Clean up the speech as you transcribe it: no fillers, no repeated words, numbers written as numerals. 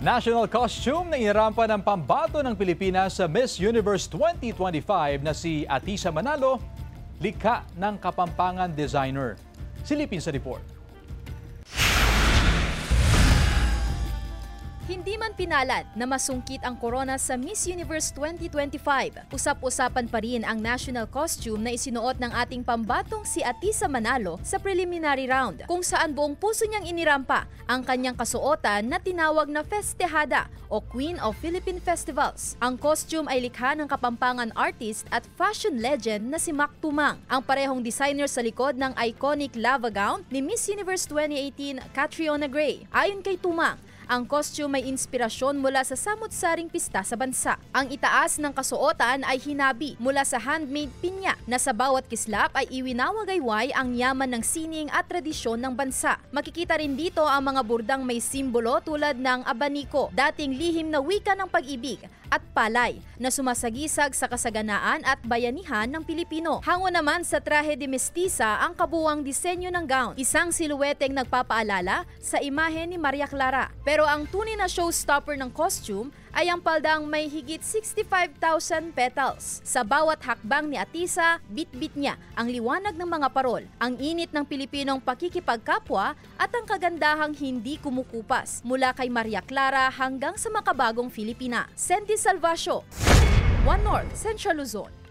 National costume na inirampa ng pambato ng Pilipinas sa Miss Universe 2025 na si Atisa Manalo, likha ng Kapampangan designer. Silipin sa report. Hindi man pinalad na masungkit ang corona sa Miss Universe 2025, usap-usapan pa rin ang national costume na isinuot ng ating pambatong si Atisa Manalo sa preliminary round, kung saan buong puso niyang inirampa ang kanyang kasuotan na tinawag na Festejada o Queen of Philippine Festivals. Ang costume ay likha ng Kapampangan artist at fashion legend na si Mac Tumang, ang parehong designer sa likod ng iconic lava gown ni Miss Universe 2018 Catriona Gray. Ayon kay Tumang, ang costume may inspirasyon mula sa samut-saring pista sa bansa. Ang itaas ng kasuotan ay hinabi mula sa handmade pinya na sa bawat kislap ay iwinawagayway ang yaman ng sining at tradisyon ng bansa. Makikita rin dito ang mga burdang may simbolo tulad ng abaniko, dating lihim na wika ng pag-ibig, at palay na sumasagisag sa kasaganaan at bayanihan ng Pilipino. Hango naman sa trahe de mestiza ang kabuwang disenyo ng gown, isang siluweteng nagpapaalala sa imahe ni Maria Clara. Pero ang tunay na showstopper ng costume ay ang paldang may higit 65,000 petals. Sa bawat hakbang ni Atisa, bit-bit niya ang liwanag ng mga parol, ang init ng Pilipinong pakikipagkapwa at ang kagandahang hindi kumukupas mula kay Maria Clara hanggang sa makabagong Filipina. Sandy Salvacio, One North, Central Luzon.